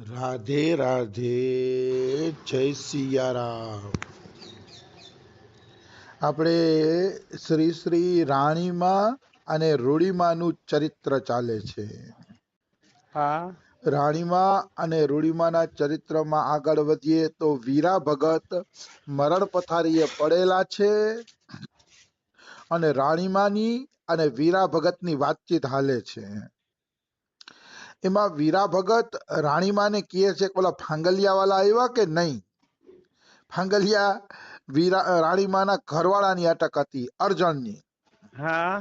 રાધે રાધે, જય સિયારામ. આપણે શ્રી શ્રી રાણીમાં અને રૂડીમાનું ચરિત્ર ચાલે છે. હા રાણીમા અને રૂડીમાના ચરિત્રમાં આગળ વધીએ તો વીરા ભગત મરણ પથારીએ પડેલા છે અને રાણીમાની અને વીરા ભગતની વાતચીત હાલે છે. એમાં વીરા ભગત રાણીમાને કહે છે કે ઓલા ફાંગલિયા વાળા આવ્યા કે નહીં. ફાંગલિયા રાણીમાના ઘરવાળાની અટક હતી, અર્જણની. હા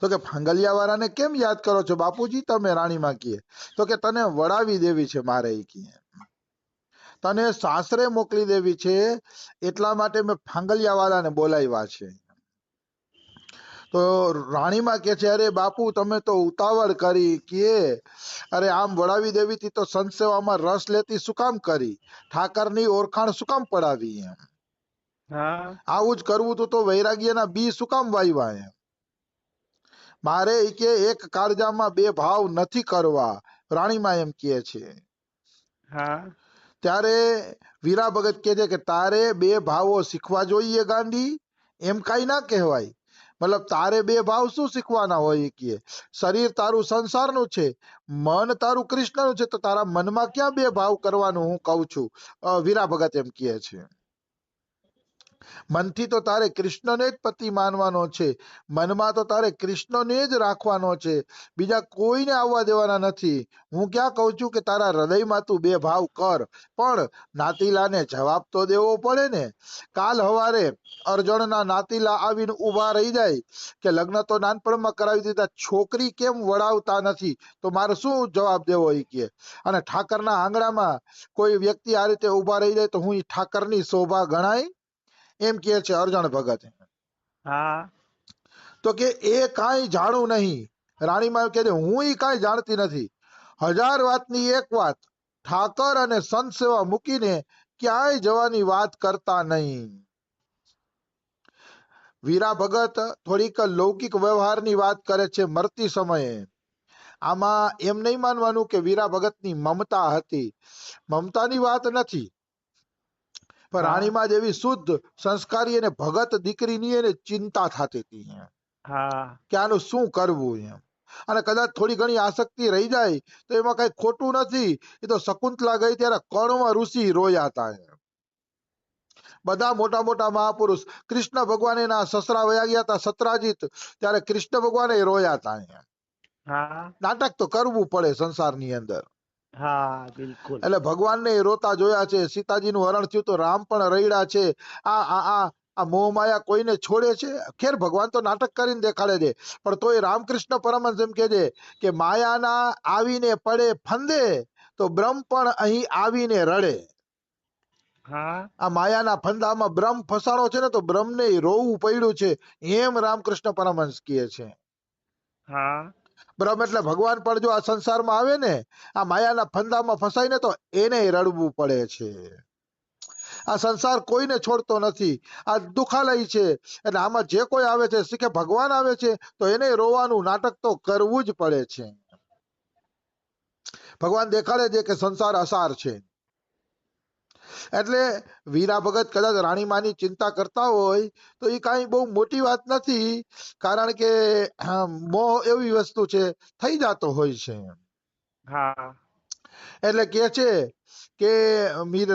તો કે ફાંગલિયા વાળાને કેમ યાદ કરો છો બાપુજી તમે? રાણીમાં કહે તો કે તને વડાવી દેવી છે મારે, કહે તને સાસરે મોકલી દેવી છે, એટલા માટે મેં ફાંગલિયા વાળાને બોલાવ્યા છે. તો રાણીમાં કે છે, અરે બાપુ તમે તો ઉતાવળ કરી, કે અરે આમ વડાવી દેવી થી તો સંત સેવામાં રસ લેતી શું કામ કરી? ઠાકરની ઓળખાણ શું કામ પડાવી? એમ હા આવું જ કરવું તો વૈરાગ્યના બી શું કામ વાવ્યા? એમ મારે કે એક કાળજામાં બે ભાવ નથી કરવા, રાણીમાં એમ કહે છે. હા ત્યારે વીરા ભગત કહે છે કે તારે બે ભાવો શીખવા જોઈએ ગાંડી, એમ કઈ ના કહેવાય. મતલબ તારે બે ભાવ શું શીખવાના હોય? કે શરીર તારું સંસારનું છે, મન તારું કૃષ્ણનું છે, તો તારા મનમાં ક્યાં બે ભાવ કરવાનું હું કઉ છું. વીરા ભગત એમ કહે છે. મનથી તો તારે કૃષ્ણને જ પતિ માનવાનો છે, મનમાં તો તારે કૃષ્ણને જ રાખવાનો છે, બીજા કોઈને આવવા દેવાના નથી. હું ક્યાં કહું છું કે તારા હૃદયમાં તું બે ભાવ કર, પણ નાતીલાને જવાબ તો દેવો પડે ને. કાલ હવારે અર્જણના નાતીલા આવીને ઉભા રહી જાય કે લગ્ન તો નાનપણમાં કરાવી દીધા, છોકરી કેમ વડાવતા નથી, તો મારે શું જવાબ દેવો? એ કે અને ઠાકરના આંગણામાં કોઈ વ્યક્તિ આ રીતે ઉભા રહી જાય તો હું ઠાકરની શોભા ગણાય? એમ કે છે અર્જણ ભગત. હા તો કે એ કાંઈ જાણું નહીં. રાણીમાં કે હું એ કાંઈ જાણતી નથી. હજાર વાતની એક વાત, ઠાકર અને સંત સેવા મૂકીને ક્યાંય જવાની વાત કરતા નહીં. વીરા ભગત થોડીક લૌકિક વ્યવહારની વાત કરે છે મરતી સમયે. આમાં એમ નહીં માનવાનું કે વીરા ભગતની મમતા હતી, મમતાની વાત નથી, પણ હા રાણીમાં જેવી શુદ્ધ સંસ્કારી અને ભગત દીકરીની એને ચિંતા થતી હતી હા કે આનું શું કરવું એમ. અને કદાચ થોડી ઘણી આસક્તિ રહી જાય તો એમાં કઈ ખોટું નથી. એ તો શકુંતલા ગઈ ત્યારે કર્ણમાં ઋષિ રોયા હતા. બધા મોટા મોટા મહાપુરુષ, કૃષ્ણ ભગવાન એના સસરા વયા ગયા હતા સત્રાજીત, ત્યારે કૃષ્ણ ભગવાન રોયા હતા. હા નાટક તો કરવું પડે સંસારની અંદર. હા બિલકુલ. એટલે ભગવાનને રોતા જોયા છે, સીતાજીનું હરણ થયું તો રામ પણ રડ્યા છે. આ આ આ આ મોહમાયા કોઈને છોડે છે? ખેર ભગવાન તો નાટક કરીને દેખાડે છે, પણ તોય રામકૃષ્ણ પરમહંસ એમ કહે છે કે માયાના આવીને પડે ફંદે તો બ્રહ્મ પણ અહીં આવીને રડે. હા આ માયાના ફંદામાં બ્રહ્મ ફસાણો છે ને, તો બ્રહ્મને રોવું પડ્યું છે, એમ રામકૃષ્ણ પરમહંસ કહે છે. હા બ્રહ્મ એટલે ભગવાન પણ જો આ સંસારમાં આવે ને, આ માયાના ફંદામાં ફસાય ને, તો એને રડવું પડે છે. આ સંસાર કોઈને છોડતો નથી, આ દુખાલય છે. એટલે આમાં જે કોઈ આવે છે, શીખે ભગવાન આવે છે તો એને રોવાનું નાટક તો કરવું જ પડે છે. ભગવાન દેખાડે છે કે સંસાર અસાર છે. એટલે વીરા ભગત કદાચ રાણીમાની ચિંતા કરતા હોય તો એ કાંઈ બહુ મોટી વાત નથી, કારણ કે મોહ એવી વસ્તુ છે, થઈ જતો હોય છે. હા એટલે કે છે કે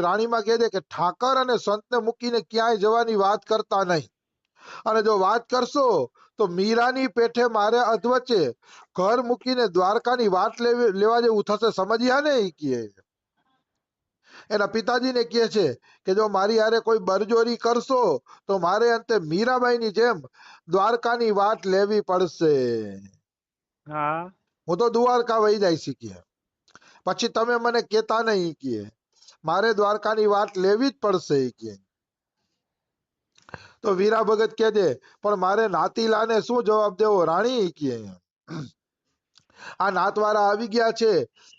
રાણીમાં કહે છે કે ઠાકર અને સંતને મૂકીને ક્યાંય જવાની વાત કરતા નહીં, અને જો વાત કરશો તો મીરાની પેઠે મારે અધવચ્ચે ઘર મૂકીને દ્વારકાની વાત લેવા જેવું થશે, સમજ્યા ને? એ કહે એના પિતાજીને કહે છે કે જો મારી હારે કોઈ બરજોરી કરશો તો મારે અંતે મીરાબાઈની જેમ દ્વારકાની વાત લેવી પડશે. હા હું તો દ્વારકા વહી જાય શીખીએ, પછી તમે મને કેતા નહીં, કે મારે દ્વારકાની વાત લેવી જ પડશે. કે તો વીરા ભગત કહે છે પણ મારે નાતીલાને શું જવાબ દેવો રાણી? કે આ નાતવાળા આવી ગયા છે,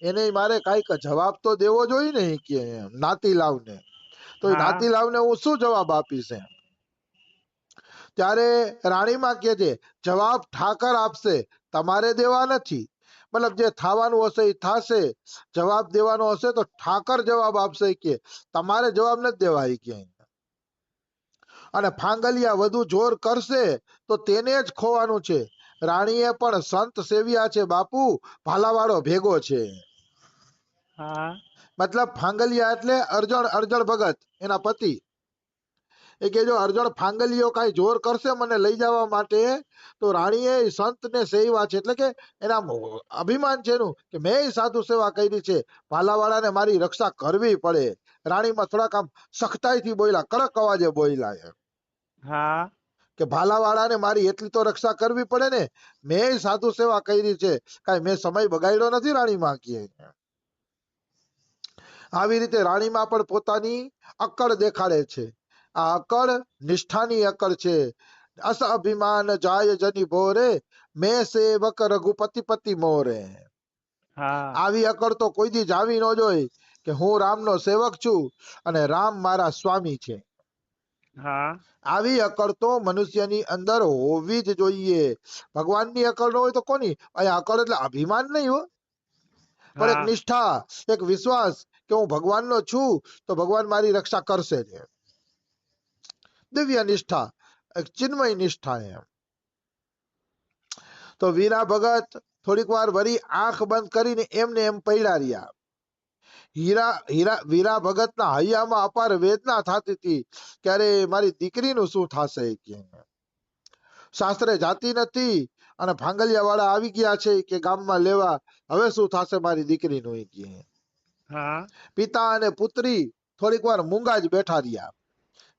એને મારે કઈક જવાબ તો દેવો જોઈએ ને. કે નાતીલાવને તો હા નાતીલાવને હું શું જવાબ આપીશ? ત્યારે રાણીમાં કહે છે જવાબ ઠાકર આપશે, તમારે દેવા નથી. મતલબ જે થવાનું હશે એ થશે, જવાબ દેવાનો હશે તો ઠાકર જવાબ આપશે કે તમારે જવાબ નથી દેવા કે. અને ફાંગલિયા વધુ જોર કરશે તો તેને જ ખોવાનું છે. રાણીએ પણ સંત સેવ્યા છે બાપુ, ભાલાવાળો ભેગો છે. હા મતલબ ફાંગલિયા એટલે અર્જણ ભગત એના પતિ. એ કે જો અર્જણ ફાંગલિયો કઈ જોર કરશે મને લઈ જવા માટે તો રાણીએ સંતને સેવા છે, એટલે કે એના અભિમાન છે એનું કે મેં સાધુ સેવા કરી છે, ભાલાવાળાને મારી રક્ષા કરવી પડે. રાણીમાં થોડાક આમ સખતાઈથી બોલ્યા, કડક અવાજે બોલ્યા છે હા કે ભાલાવાળાને મારી એટલી તો રક્ષા કરવી પડે ને, મેં સાધુ સેવા કરી છે, કઈ મેં સમય બગાડ્યો નથી રાણીમાં કહે. આવી રીતે રાણીમાં પણ પોતાની અક્કડ દેખાડે છે. આ અક્કડ નિષ્ઠાની અક્કડ છે. અસ અભિમાન જાય જની ભોરે, મેં સેવક રઘુપતિ પતિ મોરે. હા આવી અક્કડ તો કોઈ દી જાવી ન જોઈ કે હું રામનો સેવક છું અને રામ મારા સ્વામી છે. હા આવી અક્કડ તો મનુષ્યની અંદર હોવી જ જોઈએ. ભગવાનની અક્કડ ન હોય તો કોની? અહીંયા અક્કડ એટલે અભિમાન નહીં હો, પણ એક હા નિષ્ઠા, એક વિશ્વાસ કે હું ભગવાનનો છું તો ભગવાન મારી રક્ષા કરશે જ. દિવ્ય નિષ્ઠા, એક ચિન્મય નિષ્ઠા એમ. તો વીરા ભગત થોડીક વાર વળી આંખ બંધ કરીને એમને એમ પડ્યા રહ્યા. વીરા ભગતના હૈયામાં અપાર વેદના થતી હતી કે અરે મારી દીકરીનું શું થશે કે. શાસ્ત્રે જાતી નથી અને ફાંગલિયા વાળા આવી ગયા છે કે ગામમાં લેવા, હવે શું થશે મારી દીકરીનું કે. હા પિતા અને પુત્રી થોડીક વાર મૂંગા જ બેઠા રહ્યા.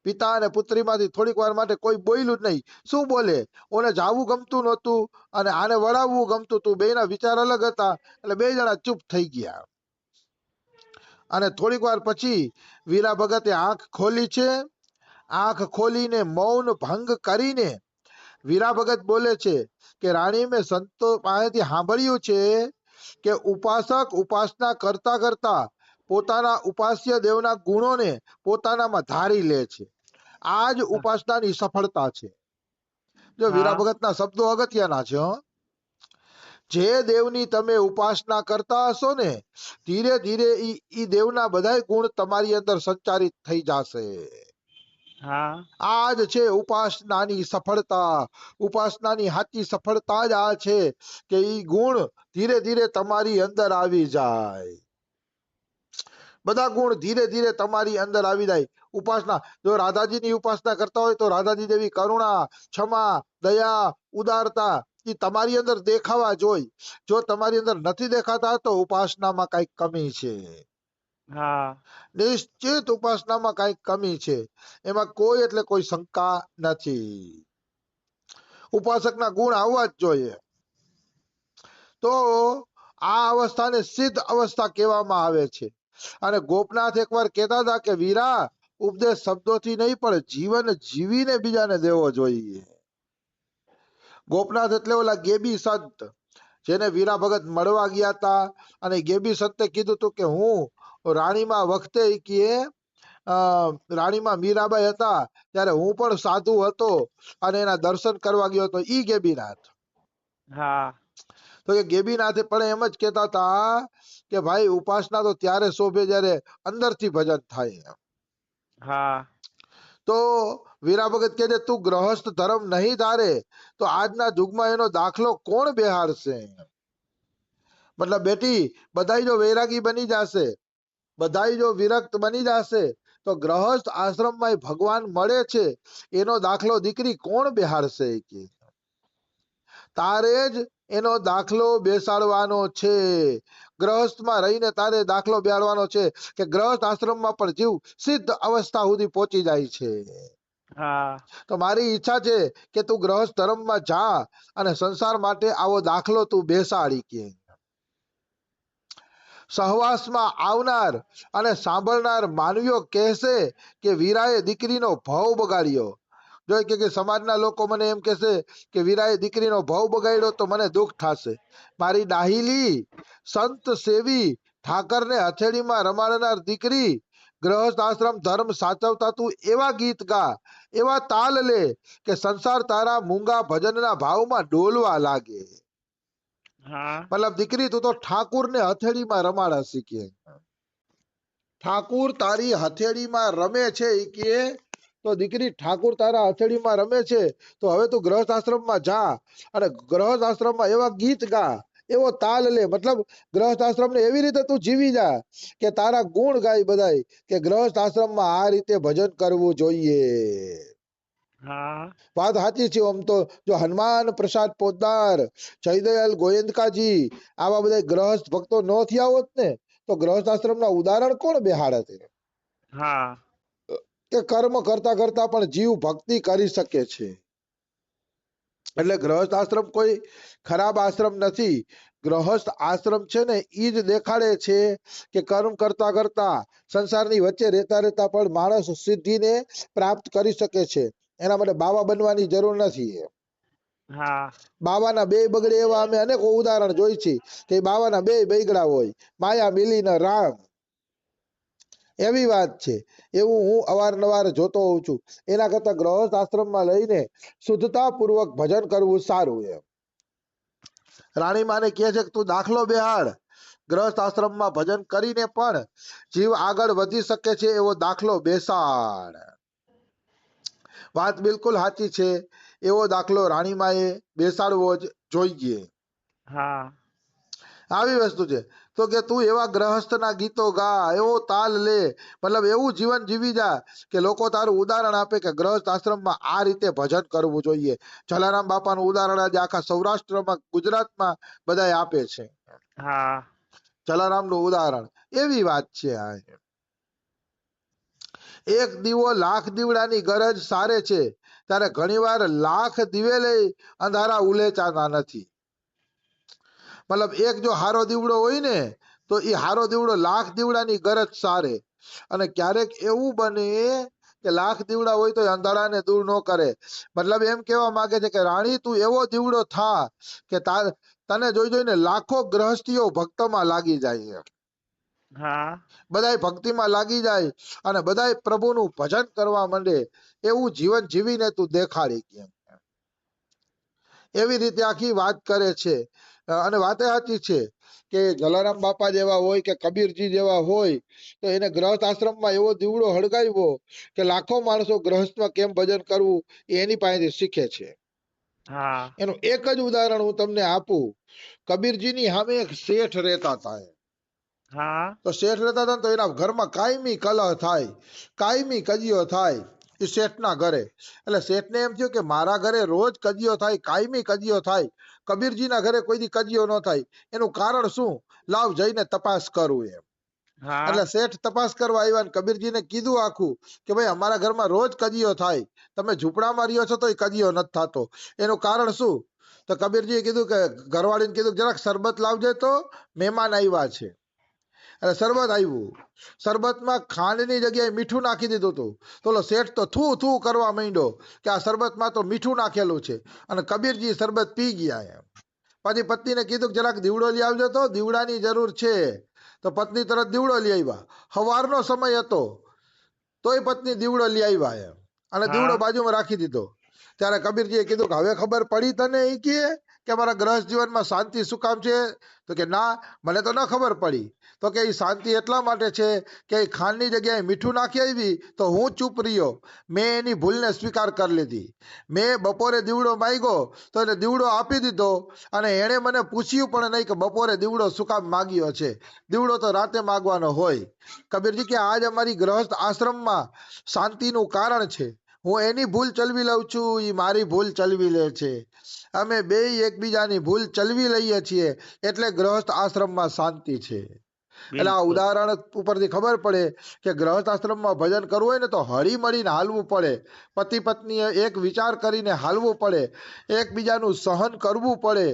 પિતા અને પુત્રીમાંથી થોડીક વાર માટે કોઈ બોલ્યું જ નહીં. શું બોલે? ઓને જાવું ગમતું નહોતું અને આને વળાવવું ગમતું હતું. બેના વિચાર અલગ હતા એટલે બે જણા ચૂપ થઈ ગયા. અને થોડીક વાર પછી વીરા ભગતે આંખ ખોલી છે. આંખ ખોલીને મૌન ભંગ કરીને વીરા ભગત બોલે છે કે રાણી, મેં સંતો પાસેથી સાંભળ્યું છે કે ઉપાસક ઉપાસના કરતા કરતા પોતાના ઉપાસ્ય દેવના ગુણોને પોતાનામાં ધારી લે છે. આ જ ઉપાસનાની સફળતા છે. જો વીરા હા ભગતના શબ્દો અગત્યના છે હો. જે દેવની તમે ઉપાસના કરતા હશો ને, ધીરે ધીરે ઈ દેવના બધાય ગુણ તમારી અંદર સંચારિત થઈ જશે. હા આ જ છે ઉપાસનાની સફળતા. ઉપાસનાની સાચી સફળતા જ આ છે કે ઈ ગુણ ધીરે ધીરે તમારી અંદર આવી જાય. બધા ગુણ ધીરે ધીરે તમારી અંદર આવી જાય. ઉપાસના, જો રાધાજીની ઉપાસના કરતા હોય તો રાધાજી જેવી કરુણા, ક્ષમા, દયા, ઉદારતા એ તમારી અંદર દેખાવા જોઈએ. જો તમારી અંદર નથી દેખાતા તો ઉપાસનામાં કઈક કમી છે. હા નિશ્ચિત ઉપાસનામાં કઈક કમી છે, એમાં કોઈ એટલે કોઈ શંકા નથી. ઉપાસકના ગુણ આવવા જ જોઈએ. તો આ અવસ્થાને સિદ્ધ અવસ્થા કહેવામાં આવે છે. અને ગોપનાથ એકવાર કહેતા હતા કે વીરા, ઉપદેશ શબ્દોથી નહીં પણ જીવન જીવીને બીજાને દેવો જોઈએ. ગોપનાથ એટલે ઓલા ગેબી સંત જેને વીરા ભગત મળવા ગયા હતા અને ગેબી સંતે કીધું હતું કે હું રાણીમાં વખતે રાણીમાં મીરાબાઈ હતા ત્યારે હું પણ સાધુ હતો અને એના દર્શન કરવા ગયો હતો. ઈ ગેબીનાથ. હા તો કે ગેબીનાથે પણ એમ જ કહેતા હતા કે ભાઈ ઉપાસના તો ત્યારે શોભે જ્યારે અંદરથી ભજન થાય. હા તો વીરા ભગત કહે છે તું ગ્રહસ્થ ધર્મ નહીં ધારે તો આજના યુગમાં એનો દાખલો કોણ બેહારશે? મતલબ બેટી, બધાય જો વૈરાગી બની જશે, બધાય જો વિરક્ત બની જશે તો ગ્રહસ્થ આશ્રમમાં ભગવાન મળે છે એનો દાખલો દીકરી કોણ બેહારશે કે. તારે જ એનો દાખલો બેસાડવાનો છે. ગ્રહસ્થમાં રહીને તારે દાખલો બેસાડવાનો છે કે ગ્રહસ્થ આશ્રમમાં પણ જીવ સિદ્ધ અવસ્થા સુધી પહોંચી જાય છે. હા તો મારી ઈચ્છા છે કે તું ગ્રહસ્થ ધર્મમાં જા અને સંસાર માટે આવો દાખલો તું બેસાડી કે. સહવાસમાં આવનાર અને સાંભળનાર માનવીઓ કહેશે કે વીરાએ દીકરીનો ભાવ બગાડ્યો. જો કે સમાજના લોકો મને એમ કહેશે કે વીરાએ દીકરીનો ભાવ બગાડ્યો તો મને દુઃખ થશે. મારી ડાહીલી સંત સેવી ઠાકરને હથેળીમાં રમાડનાર દીકરી, ગ્રહસ્થ આશ્રમ ધર્મ સાચવતા તું એવા ગીત ગા, એવા તાલ લે કે સંસાર તારા મૂંગા ભજનના ભાવમાં ડોલવા લાગે. હા મતલબ દીકરી તું તો ઠાકુર ને હથેળીમાં રમાડા શીખે. ઠાકુર તારી હથેળીમાં રમે છે ઈ કે તો દીકરી ઠાકુર તારા હથેળીમાં રમે છે તો હવે તું ગ્રહસ્થ આશ્રમમાં જા અને ગ્રહસ્થ આશ્રમમાં એવા ગીત ગા, એવો તાલ લે. મતલબ ગ્રહસ્થ આશ્રમને એવી રીતે તું જીવી જા કે તારા ગુણ ગાય બધાય કે ગ્રહસ્થ આશ્રમમાં આ રીતે ભજન કરવું જોઈએ. હા વાત સાચી છે. આમ તો જો હનુમાન પ્રસાદ પોદ્દાર, જયદયાલ ગોયંદકાજી આવા બધા ગ્રહસ્થ ભક્તો ન થયા હોત ને તો ગ્રહસ્થ આશ્રમના ઉદાહરણ કોણ બેહાડત? હા કે કર્મ કરતા કરતા પણ જીવ ભક્તિ કરી શકે છે. એટલે ગ્રહસ્થ આશ્રમ કોઈ ખરાબ આશ્રમ નથી. ગ્રહસ્થ આશ્રમ છે ને ઈ જ દેખાડે છે કે કર્મ કરતા કરતા સંસારની વચ્ચે રહેતા રહેતા પણ માણસ સિદ્ધિને પ્રાપ્ત કરી શકે છે. એના માટે બાવા બનવાની જરૂર નથી. હા બાવાના બે બગડે એવા અમે અનેકો ઉદાહરણ જોઈ છે કે બાવાના બે બગડા હોય, માયા મિલીને રામ. એવી વાત છે. એવું હું અવારનવાર જોતો હોઉં છું. એના કરતા ગ્રહસ્થ આશ્રમમાં લઈને શુદ્ધતા પૂર્વક ભજન કરવું સારું. એમ રાણી માને કહે છે કે તું દાખલો બેહાડ, ગ્રહસ્થ આશ્રમમાં ભજન કરીને પણ જીવ આગળ વધી શકે છે એવો દાખલો બેસાડ. વાત બિલકુલ સાચી છે. એવો દાખલો રાણીમાએ બેસાડવો જ જોઈએ. હા આવી વસ્તુ છે. તો કે તું એવા ગ્રહસ્થના ગીતો ગા, એવો તાલ લે, મતલબ એવું જીવન જીવી જા કે લોકો તારું ઉદાહરણ આપે કે ગ્રહસ્થ આશ્રમમાં આ રીતે ભજન કરવું જોઈએ. જલારામ બાપાનું ઉદાહરણ આજે આખા સૌરાષ્ટ્રમાં, ગુજરાતમાં બધાય આપે છે. હા જલારામનું ઉદાહરણ. એવી વાત છે આ. એક દીવો લાખ દીવડાની ગરજ સારે છે ત્યારે ઘણીવાર લાખ દીવે લઈ અંધારા ઉલેચાતા નથી. મતલબ એક જો હારો દીવડો હોય ને તો એ હારો દીવડો લાખ દીવડાની ગરજ સારે. અને ક્યારેક એવું બને કે લાખ દીવડા હોય તો અંધારાને દૂર ન કરે. મતલબ એમ કહેવા માંગે છે કે રાણી તું એવો દીવડો થા કે તને જોઈ જોઈને લાખો ગ્રહસ્થીઓ ભક્તમાં લાગી જાય. હા બધાય ભક્તિમાં લાગી જાય અને બધાય પ્રભુનું ભજન કરવા માંડે. એવું જીવન જીવીને તું દેખાડી કેમ. એવી રીતે આખી વાત કરે છે. અને વાત સાચી છે કે જલારામ બાપા જેવા હોય કે કબીરજી જેવા હોય તો એને ગ્રહસ્થ આશ્રમમાં એવો દીવડો હળગાવ્યો કે લાખો માણસો ગ્રહસ્થમાં કેમ ભજન કરવું એની પાસેથી શીખે છે. હા એનું એક જ ઉદાહરણ હું તમને આપું. કબીરજીની સામે એક શેઠ રહેતા હતા. હા તો શેઠ રહેતા હતા તો એના ઘરમાં કાયમી કલહ થાય, કાયમી કજીયો થાય એ શેઠના ઘરે. એટલે શેઠને એમ થયું કે મારા ઘરે રોજ કજીયો થાય, કાયમી કજીયો થાય, કબીરજીના ઘરે કોઈ દી કજીયો ન થાય. એનું કારણ શું? લાવ જઈને તપાસ કરું એમ. હા એટલે શેઠ તપાસ કરવા આવ્યા ને કબીરજીને કીધું આખું કે ભાઈ અમારા ઘરમાં રોજ કજીયો થાય, તમે ઝૂંપડામાં રહ્યો છો તો એ કજીયો નથી થતો, એનું કારણ શું? તો કબીરજીએ કીધું કે ઘરવાળીને કીધું જરાક શરબત લાવજે તો મહેમાન આવ્યા છે. એટલે શરબત આવ્યું. શરબતમાં ખાંડની જગ્યાએ મીઠું નાખી દીધું હતું. તો ઓલો શેઠ તો થૂ થૂ કરવા માંડ્યો કે આ શરબતમાં તો મીઠું નાખેલું છે. અને કબીરજી શરબત પી ગયા. એમ પછી પત્નીને કીધું કે જરાક દીવડો લઈ આવજો તો દીવડાની જરૂર છે. તો પત્ની તરત દીવડો લઈ આવ્યા. સવારનો સમય હતો તોય પત્ની દીવડો લઈ આવ્યા એમ અને દીવડો હા બાજુમાં રાખી દીધો. ત્યારે કબીરજીએ કીધું કે હવે ખબર પડી તને એ કે મારા ગ્રહસ્થ જીવનમાં શાંતિ શું કામ છે? તો કે ના, મને તો ન ખબર પડી. તો કે એ શાંતિ એટલા માટે છે કે એ ખાંડની જગ્યાએ મીઠું નાખી આવી તો હું ચૂપ રહ્યો. મેં એની ભૂલને સ્વીકાર કરી લીધી. મેં બપોરે દીવડો માંગ્યો તો એને દીવડો આપી દીધો અને એણે મને પૂછ્યું પણ નહીં કે બપોરે દીવડો શું કામ માંગ્યો છે. દીવડો તો રાતે માંગવાનો હોય. કબીરજી કે આજ અમારી ગ્રહસ્થ આશ્રમમાં શાંતિનું કારણ છે. હું એની ભૂલ ચલવી લઉં છું, એ મારી ભૂલ ચલવી લે છે. અમે બે એકબીજાની ભૂલ ચલવી લઈએ છીએ એટલે ગ્રહસ્થ આશ્રમમાં શાંતિ છે. એટલે આ બિલકુલ ઉદાહરણ ઉપરથી ખબર પડે કે ગ્રહસ્થ આશ્રમમાં ભજન કરવું હોય ને તો હળી મળીને હાલવું પડે. પતિ પત્નીએ એક વિચાર કરીને હાલવું પડે, એકબીજાનું સહન કરવું પડે,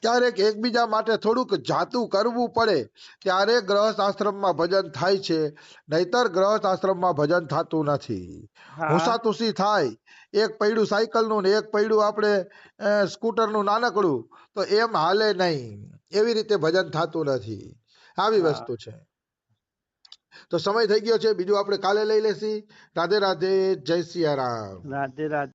ક્યારેક એકબીજા માટે થોડુંક જાતું કરવું પડે ત્યારે ગ્રહસ્થ આશ્રમમાં ભજન થાય છે. નહીતર ગ્રહસ્થ આશ્રમમાં ભજન થતું નથી. હા હુંસાતુસી થાય, એક પૈડું સાયકલનું ને એક પૈડું આપણે સ્કૂટરનું નાનકડું, તો એમ હાલે નહીં. એવી રીતે ભજન થતું નથી. આવી હા વસ્તુ છે. તો સમય થઈ ગયો છે. બીજું આપણે કાલે લઈ લેશી. રાધે રાધે. જય સિયારામ. રાધે રાધે.